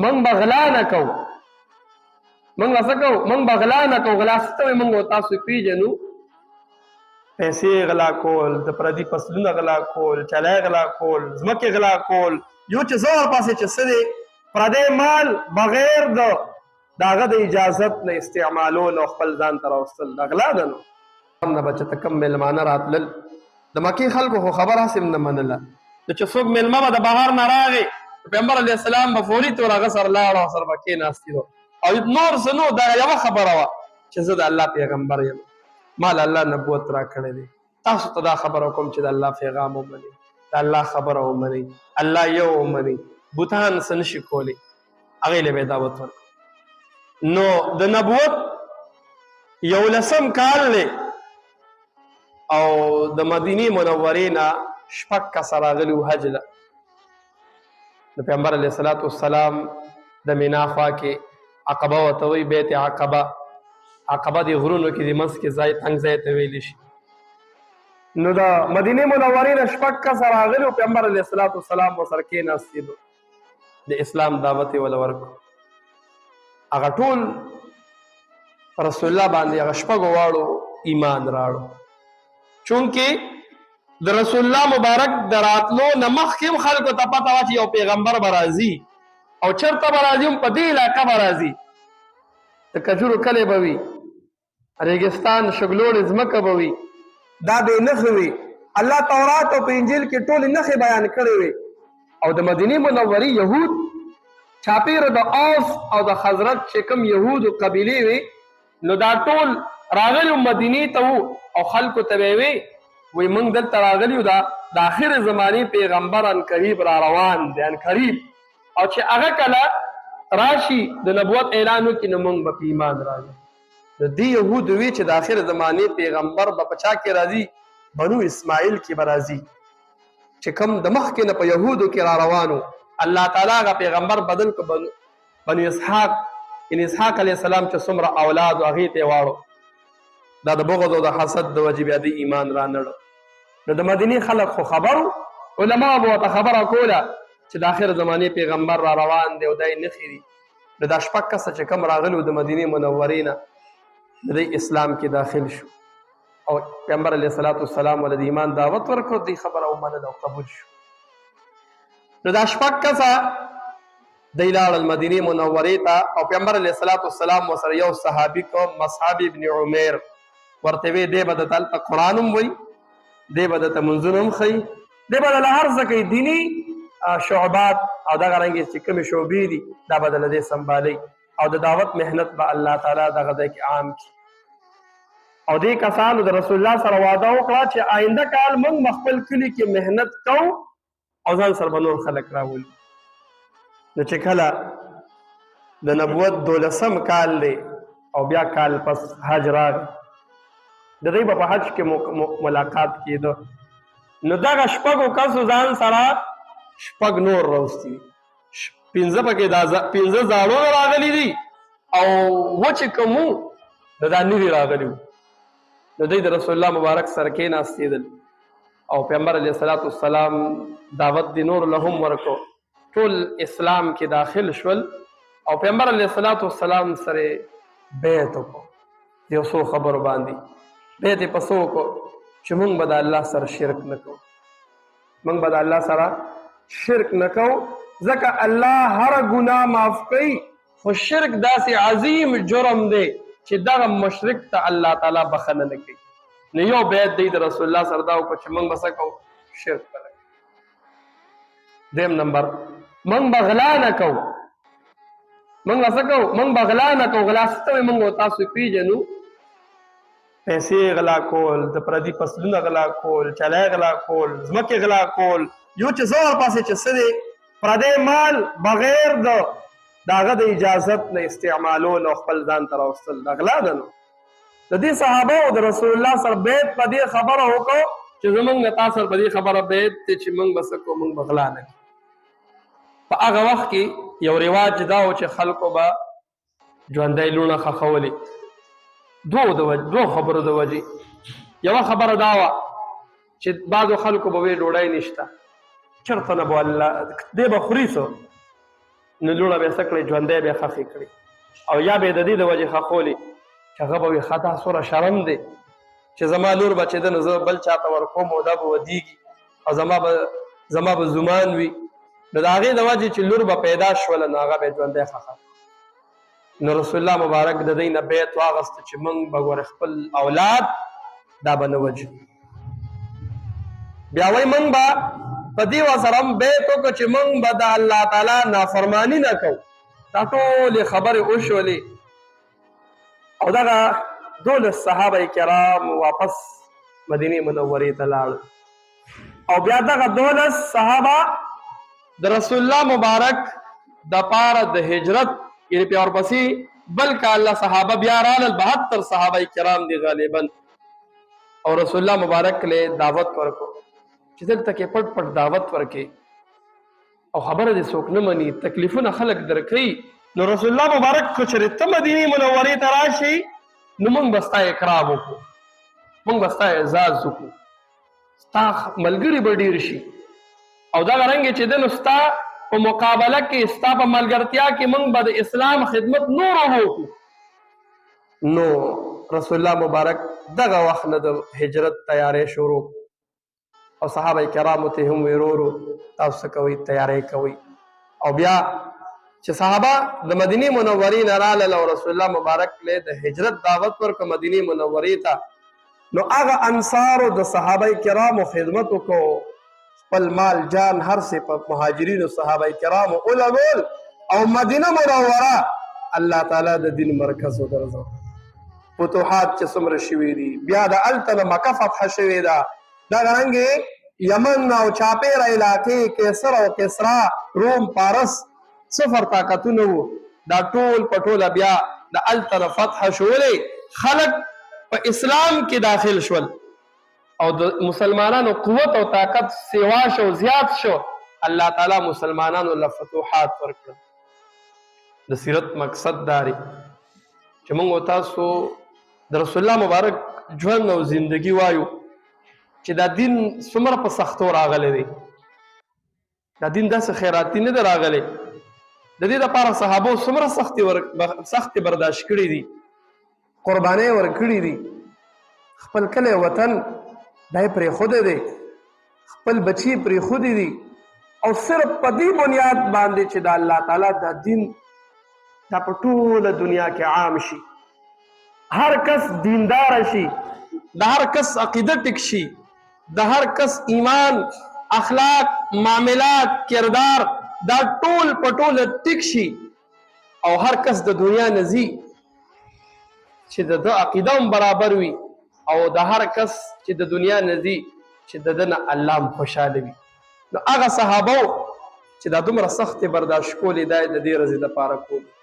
من بغلا نه کو من وسکو من بغلا نه کو غلا ستوي من تاسو پیژنو پیسې غلا کول د پردي فصلونه غلا کول چلای غلا کول ځمکې غلا کول یو چې زور پاسې چې سره پردی مال بغیر د داغه د اجازت نه استعمالول او خپل ځان ته راوستل د غلا ده نو نه به چې ته کوم میلمانه راتلل د مکې خلکو خو خبره هسې نه منله چې څوک میلمه به د بهر نه راغی پیغمبر علیه السلام به فوري تور هغه سره لاړ او سره به کېناستي او نور څه نو دا یوه خبره وه چې زه د الله پیغمبر یم مال الله نبوت را کړی دی تاسو ته دا خبره کوم چې د الله پیغام ومنئ د الله خبره ومنئ الله یو ومنئ بوتان څه نشي کولی هغې له به یې دعوت ورکړو نو د نبوت 11 کال دی او د مدینې منورې نه 6 کسه راغلي وو حج له د پیغمبر علیه الصلاة والسلام د مینا خوا کې عقبه ورته وایي بیت عقبه عقبه د غرونو کې د منځ کې ځای تنګ ځای ته ویلی شي نو د مدینې منورې نه 6 کسه راغلي وو پیغمبر علیه الصلاة والسلام ورسره کېناستېدو د اسلام دعوت یې وله ورکړو هغه ټول رسول الله باندې هغه 6 واړو ایمان راړو چونکې د رسول الله مبارک د راتلو نه مخکې هم خلکو ته پته وه چې یو پیغمبر به راځي او چېرته به راځي هم په دې علاقه به راځي د کجورو کلی به وي ریګستان شګلوړې ځمکه به وي دا به یې نښې وي الله تورات او په انجیل کې ټولې نښې بیان کړې وي او د مدینې منورې یهود چاپېره د اوس او د خزرج چې کوم یهودو قبیلې وي نو دا ټول راغلي مدینې ته وو او خلکو ته به یې وی موږ دلته راغلي یو د آخر زمانې پیغمبر ان قریب را روان دی ان قریب او چې هغه کله راشي د نبوت اعلان وکړي نو موږ به په ایمان راځو د دې یهودو وی چې د آخر زمانې پیغمبر به په چا کې راځي بنو اسماعیل کې به راځي چې کوم د مخکې نه په یهودو کې را روانو الله تعالی هغه پیغمبر بدل کړ بنو اسحاق ان اسحاق علیه السلام چې څومره اولاد و هغې ته یې واړو دا د بغض او د حسد د وجې بیا د ایمان را نړو نو د مدینې خلک خو خبرو علما به ورته خبره کوله چې د آخر زمانې پیغمبر را روان دی او دا یې نښې دي نو دا 6 کسه چې کوم راغلي د مدینې منورې نه د دوی اسلام کې داخل شو او پیغمبر علیه الصلاة والسلام ولې د ایمان دعوت ورکړو دوی خبره ومنله او قبول شو نو دا 6 کسه دی لاړل مدینې منورې ته او پیغمبر علیه الصلاة والسلام ورسره یو صحابي کوم مصعب ابن عمیر ورته وی دی به د دلته قرآن هم وایي دی به درته منځونه هم ښایي دی به دله هر څه کوي دیني شعبات او دغه رنګې چې کومې شعبې دي دا به دله دی سنبالوي او د دعوت محنت به الله تعالی دغه ځای کې عام کړي او دې کسانو د رسول الله سره وعده وکړه چې آینده کال موږ خپل کلي کې محنت کوو او ځان سره به نور خلک راولي نو چې کله د نبوت 12 کال دی او بیا کال پس حج راغی د دوی به په حج کې ملاقات کېده نو دغه 6 کسو ځان سره 6 نور راوستي 15 پکې 15 زاړونه راغلي دي او و چې کوم وو دا نوي راغلي وو نو دوی د رسول الله مبارک سره کېناستېدل او پیغمبر علیه الصلاة والسلام دعوت د نور له هم ورکړو ټول اسلام کې داخل شول او پیغمبر علیه الصلاة والسلام سره بیعت وکړو یو څو خبرو باندې بیعت یې په څه وکړو چې موږ به د الله سره شرک نه کوو موږ به د الله سره شرک نه کوو ځکه الله هر ګناه معاف کوي خو شرک داسې عظیم جرم دی چې دغه مشرک ته الله تعالی بخښنه نه کوي نو یو بیعت دی د رسول الله سره دا وکړو چې موږ به څه کوو شرک به نه کوو دویم نمبر موږ به غلا نه کوو موږ به څه کوو موږ به غلا نه کوو غلا څه ته وایي موږ تاسو پیژنو پیسې غلا کول د پردي فصلونه غلا کول چلای غلا کول ځمکې غلا کول یو چې زور پاسې چې څه دی پردی مال بغیر د هغه د اجازت نه استعمالول او خپل ځان ته راوستل دا غلا ده نو د دې صحابو د رسول الله سره بیعت په دې خبره وکړو چې زموږ نه تا سره په دې خبره بیعت دی چې موږ به څه کوو موږ به غلا نه کوو په هغه وخت کې یو رواج دا و چې خلکو به ژوندی لوڼه ښخولې دو خبرو د وجې یوه خبره دا وه چې بعضو خلکو به وی ډوډۍ نشته چېرته نه به الله دی به خوري څه نو لوڼه به یې څه کړې ژوندی به یې خښې کړې او یا به یې د دې د وجې خښولې چې هغه به وي ښه دا څومره شرم دی چې زما لور به چې ده نو زه بل چاته ورکوم او دا به ودیږي او زما به زومان وي نو د هغې د وجې چې لور به پیدا شوله نو هغه به یې ژوندی خښه نو رسول الله مبارک د دوی نه بیت واغسته چې موږ به ګوره خپل اولاد دا به نه وجو بیا وایي موږ به په دې ورسره هم بیت وکړو چې موږ به د الله تعالی نافرماني نه کوو دا ټولې خبرې وشولې او دغه 12 صحابه کرام واپس مدینې منورې ته لاړل او بیا دغه 12 صحابه د رسول الله مبارک د پاره د هجرت یعنې بیا ورپسې بل کاله صحابه بیا رالل 72 صحابه کرام دي غالبا او رسول الله مبارک له دعوت ورکړو چې دلته کې پټ پټ دعوت ورکې او خبره دې څوک نه مني تکلیفونه خلک درکوي نو رسول الله مبارک کو چې ته مدینې منورې ته راشي نو موږ به ستا اکرام وکړو موږ به ستا اعزاز وکړو ستا ملګري به ډېر شي او دغه رنګې چې دی نو ستا په مقابله کې ستا په ملګرتیا کې موږ به د اسلام خدمت نور وکړو نو رسول الله مبارک دغه وخت نه د هجرت تیاری شروع او صحابه کرامو ته هم ورورو تاسو کوئ تیاری کوئ او بیا چې صحابه د مدینې منورې نه رالل او رسول الله مبارک له د هجرت دعوت ورکړه مدینې منورې ته نو هغه انصارو د صحابه کرامو خدمت وکړو خپل مال جان هر څه په مهاجرینو صحابه کرامو ولګول او مدینه منوره الله تعالی د دین مرکز وګرځو فتوحات چې څومره شوي دي بیا د هلته د مکه فتحه شوې ده دغه رنګې یمن او چاپېره علاقې کیسر او کسرا روم پارس صفر طاقتونه وو دا ټول په ټوله بیا د هلته د فتحه شولې خلک په اسلام کې داخل شول او د مسلمانانو قوت او طاقت سیوا شو زیات شو الله تعالی مسلمانانو له فتوحات ورکړل د سیرت مقصد داري چې موږ تاسو د رسول الله مبارک ژوند او زندگی وایو چې دا دین څومره په سختو راغلی دی دا دین داسې خیراتي نه دی راغلی د دې لپاره صحابو څومره سختې برداشت کړي دي قربانۍ ورکړي دي خپل کلی وطن دا یې پرېښودی دی خپل بچي پرېښودي دي او صرف په دې بنیاد باندې چې د الله تعالی دا دین دا په ټوله دنیا کې عام شي هر کس دیندار شي د هر کس عقیده ټیک شي د هر کس ایمان اخلاق معاملات کردار دا ټول په ټوله ټیک شي او هر کس د دنیا نه ځي چې د ده عقیده هم برابر وي او د هر کس چې د دنیا نه ځي چې د ده نه الله هم خوشحاله وي نو هغه صحابو چې دا دومره سختې برداشت کولې دا یې د دې ورځې دپاره کولې